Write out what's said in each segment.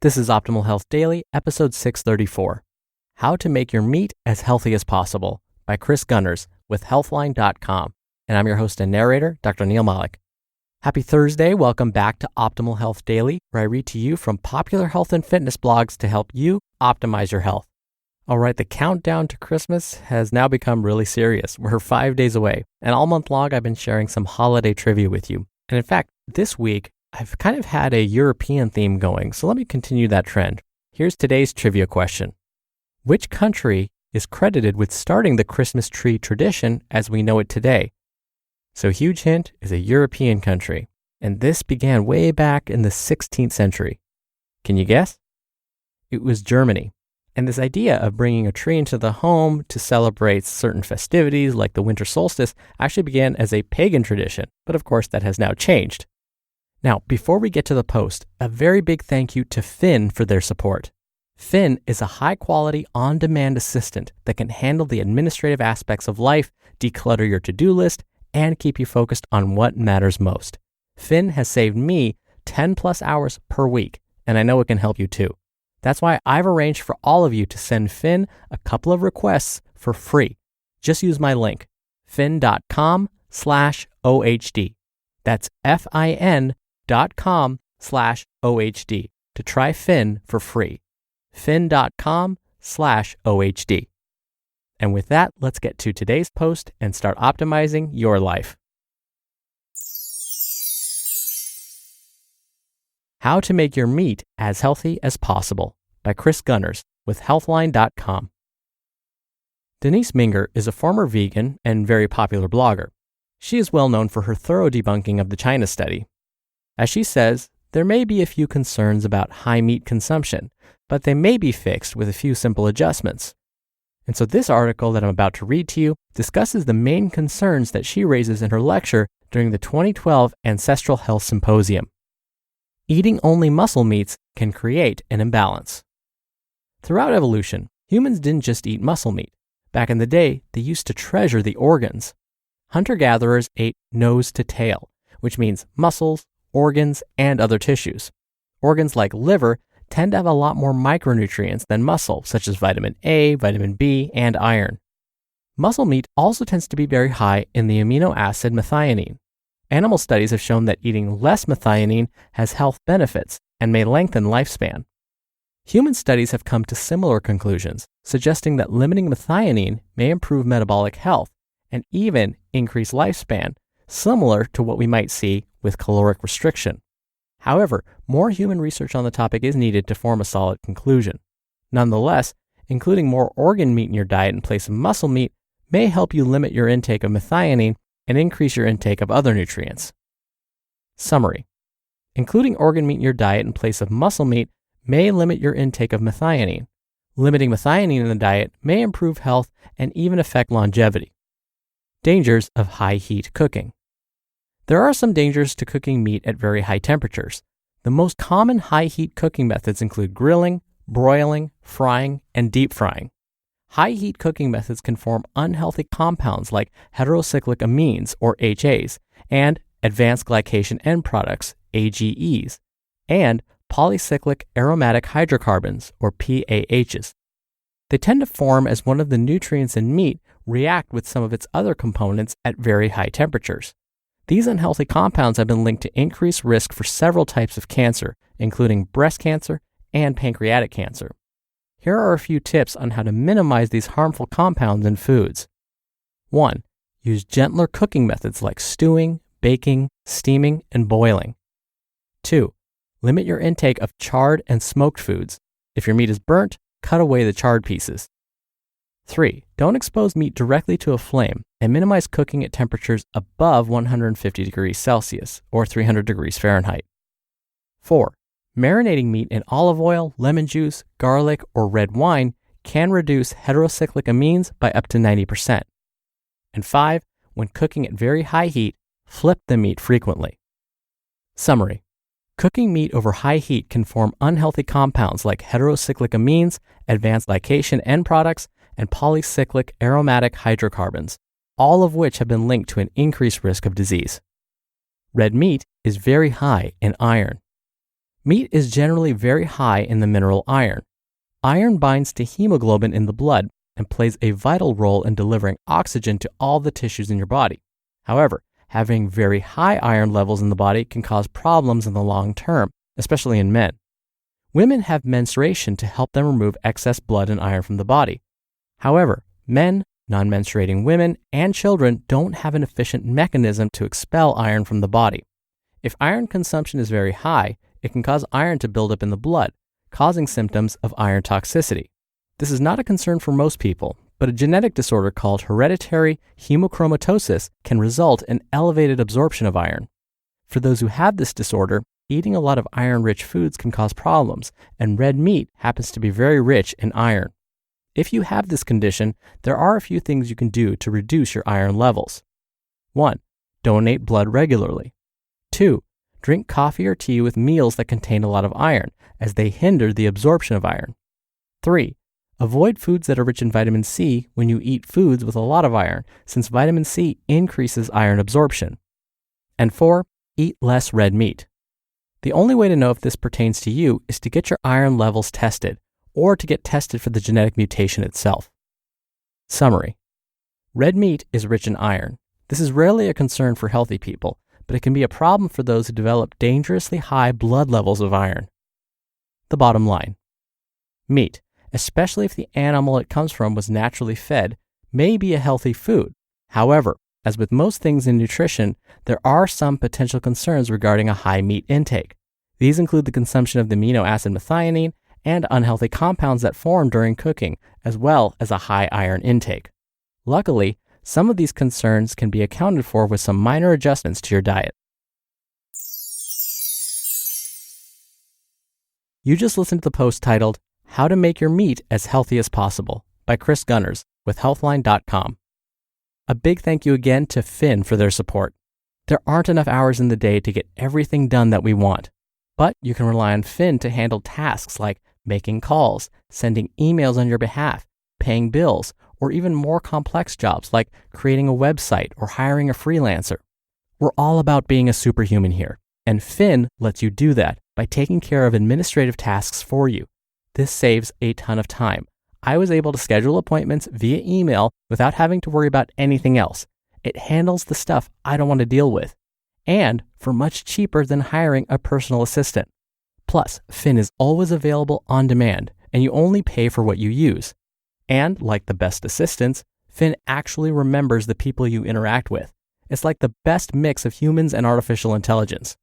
This is Optimal Health Daily, episode 634, How to Make Your Meat as Healthy as Possible by Kris Gunnars with Healthline.com. And I'm your host and narrator, Dr. Neil Malik. Happy Thursday. Welcome back to Optimal Health Daily, where I read to you from popular health and fitness blogs to help you optimize your health. All right, the countdown to Christmas has now become really serious. We're 5 days away, and all month long I've been sharing some holiday trivia with you. And in fact, this week, I've kind of had a European theme going, so let me continue that trend. Here's today's trivia question. Which country is credited with starting the Christmas tree tradition as we know it today? So huge hint is a European country, and this began way back in the 16th century. Can you guess? It was Germany. And this idea of bringing a tree into the home to celebrate certain festivities like the winter solstice actually began as a pagan tradition, but of course that has now changed. Now, before we get to the post, a very big thank you to Finn for their support. Finn is a high-quality, on-demand assistant that can handle the administrative aspects of life, declutter your to-do list, and keep you focused on what matters most. Finn has saved me 10 plus hours per week, and I know it can help you too. That's why I've arranged for all of you to send Finn a couple of requests for free. Just use my link, fin.com/OHD. That's fin.com/OHD to try Finn for free. fin.com/OHD. And with that, let's get to today's post and start optimizing your life. How to Make Your Meat as Healthy as Possible by Kris Gunnars with Healthline.com. Denise Minger is a former vegan and very popular blogger. She is well known for her thorough debunking of the China study. As she says, there may be a few concerns about high meat consumption, but they may be fixed with a few simple adjustments. And so this article that I'm about to read to you discusses the main concerns that she raises in her lecture during the 2012 Ancestral Health Symposium. Eating only muscle meats can create an imbalance. Throughout evolution, humans didn't just eat muscle meat. Back in the day, they used to treasure the organs. Hunter-gatherers ate nose to tail, which means muscles, organs, and other tissues. Organs like liver tend to have a lot more micronutrients than muscle, such as vitamin A, vitamin B, and iron. Muscle meat also tends to be very high in the amino acid methionine. Animal studies have shown that eating less methionine has health benefits and may lengthen lifespan. Human studies have come to similar conclusions, suggesting that limiting methionine may improve metabolic health and even increase lifespan, similar to what we might see with caloric restriction. However, more human research on the topic is needed to form a solid conclusion. Nonetheless, including more organ meat in your diet in place of muscle meat may help you limit your intake of methionine and increase your intake of other nutrients. Summary: including organ meat in your diet in place of muscle meat may limit your intake of methionine. Limiting methionine in the diet may improve health and even affect longevity. Dangers of high heat cooking. There are some dangers to cooking meat at very high temperatures. The most common high heat cooking methods include grilling, broiling, frying, and deep frying. High heat cooking methods can form unhealthy compounds like heterocyclic amines, or HAs, and advanced glycation end products, AGEs, and polycyclic aromatic hydrocarbons, or PAHs. They tend to form as one of the nutrients in meat react with some of its other components at very high temperatures. These unhealthy compounds have been linked to increased risk for several types of cancer, including breast cancer and pancreatic cancer. Here are a few tips on how to minimize these harmful compounds in foods. 1. Use gentler cooking methods like stewing, baking, steaming, and boiling. 2. Limit your intake of charred and smoked foods. If your meat is burnt, cut away the charred pieces. 3. Don't expose meat directly to a flame and minimize cooking at temperatures above 150 degrees Celsius or 300 degrees Fahrenheit. 4. Marinating meat in olive oil, lemon juice, garlic, or red wine can reduce heterocyclic amines by up to 90%. And 5. When cooking at very high heat, flip the meat frequently. Summary: cooking meat over high heat can form unhealthy compounds like heterocyclic amines, advanced glycation end products, and polycyclic aromatic hydrocarbons, all of which have been linked to an increased risk of disease. Red meat is very high in iron. Meat is generally very high in the mineral iron. Iron binds to hemoglobin in the blood and plays a vital role in delivering oxygen to all the tissues in your body. However, having very high iron levels in the body can cause problems in the long term, especially in men. Women have menstruation to help them remove excess blood and iron from the body. However, men, non-menstruating women, and children don't have an efficient mechanism to expel iron from the body. If iron consumption is very high, it can cause iron to build up in the blood, causing symptoms of iron toxicity. This is not a concern for most people, but a genetic disorder called hereditary hemochromatosis can result in elevated absorption of iron. For those who have this disorder, eating a lot of iron-rich foods can cause problems, and red meat happens to be very rich in iron. If you have this condition, there are a few things you can do to reduce your iron levels. 1. Donate blood regularly. 2. Drink coffee or tea with meals that contain a lot of iron, as they hinder the absorption of iron. 3. Avoid foods that are rich in vitamin C when you eat foods with a lot of iron, since vitamin C increases iron absorption. And 4. Eat less red meat. The only way to know if this pertains to you is to get your iron levels tested, or to get tested for the genetic mutation itself. Summary. Red meat is rich in iron. This is rarely a concern for healthy people, but it can be a problem for those who develop dangerously high blood levels of iron. The bottom line. Meat, especially if the animal it comes from was naturally fed, may be a healthy food. However, as with most things in nutrition, there are some potential concerns regarding a high meat intake. These include the consumption of the amino acid methionine and unhealthy compounds that form during cooking, as well as a high iron intake. Luckily, some of these concerns can be accounted for with some minor adjustments to your diet. You just listened to the post titled, How to Make Your Meat as Healthy as Possible by Kris Gunnars with Healthline.com. A big thank you again to Finn for their support. There aren't enough hours in the day to get everything done that we want, but you can rely on Finn to handle tasks like making calls, sending emails on your behalf, paying bills, or even more complex jobs like creating a website or hiring a freelancer. We're all about being a superhuman here, and Finn lets you do that by taking care of administrative tasks for you. This saves a ton of time. I was able to schedule appointments via email without having to worry about anything else. It handles the stuff I don't want to deal with, and for much cheaper than hiring a personal assistant. Plus, Finn is always available on demand, and you only pay for what you use. And like the best assistants, Finn actually remembers the people you interact with. It's like the best mix of humans and artificial intelligence.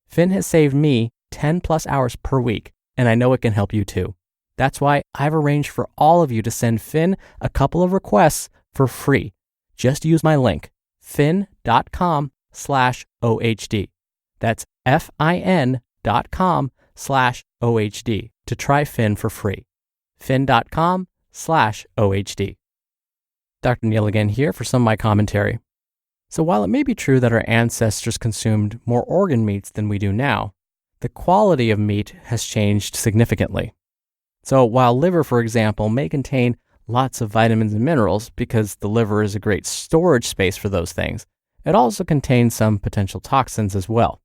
Finn has saved me 10 plus hours per week, and I know it can help you too. That's why I've arranged for all of you to send Finn a couple of requests for free. Just use my link, fin.com/OHD. That's fin.com/OHD to try Finn for free. fin.com/OHD. Dr. Neil again here for some of my commentary. So while it may be true that our ancestors consumed more organ meats than we do now, the quality of meat has changed significantly. So while liver, for example, may contain lots of vitamins and minerals because the liver is a great storage space for those things, it also contains some potential toxins as well.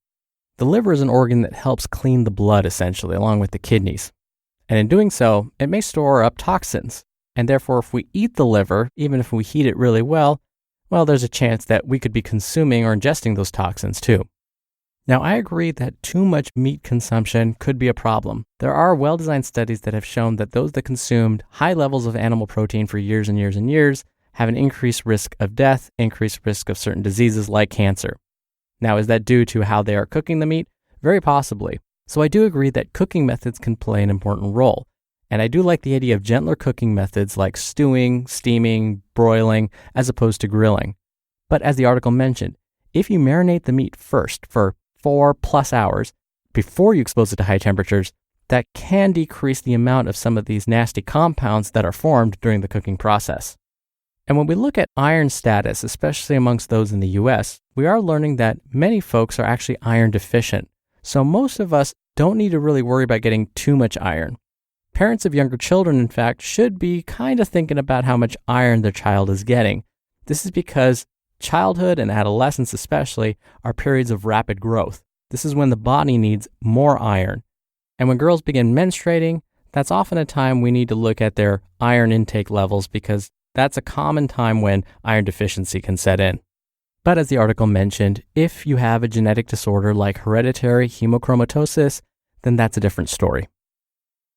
The liver is an organ that helps clean the blood essentially, along with the kidneys. And in doing so, it may store up toxins. And therefore, if we eat the liver, even if we heat it really well, there's a chance that we could be consuming or ingesting those toxins too. Now, I agree that too much meat consumption could be a problem. There are well-designed studies that have shown that those that consumed high levels of animal protein for years and years and years have an increased risk of death, increased risk of certain diseases like cancer. Now, is that due to how they are cooking the meat? Very possibly. So I do agree that cooking methods can play an important role. And I do like the idea of gentler cooking methods like stewing, steaming, broiling, as opposed to grilling. But as the article mentioned, if you marinate the meat first for 4+ hours before you expose it to high temperatures, that can decrease the amount of some of these nasty compounds that are formed during the cooking process. And when we look at iron status, especially amongst those in the US, we are learning that many folks are actually iron deficient. So most of us don't need to really worry about getting too much iron. Parents of younger children, in fact, should be kind of thinking about how much iron their child is getting. This is because childhood and adolescence especially are periods of rapid growth. This is when the body needs more iron. And when girls begin menstruating, that's often a time we need to look at their iron intake levels because that's a common time when iron deficiency can set in. But as the article mentioned, if you have a genetic disorder like hereditary hemochromatosis, then that's a different story.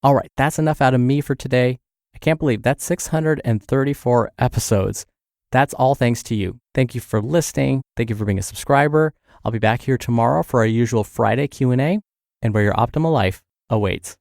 All right, that's enough out of me for today. I can't believe that's 634 episodes. That's all thanks to you. Thank you for listening. Thank you for being a subscriber. I'll be back here tomorrow for our usual Friday Q&A and where your optimal life awaits.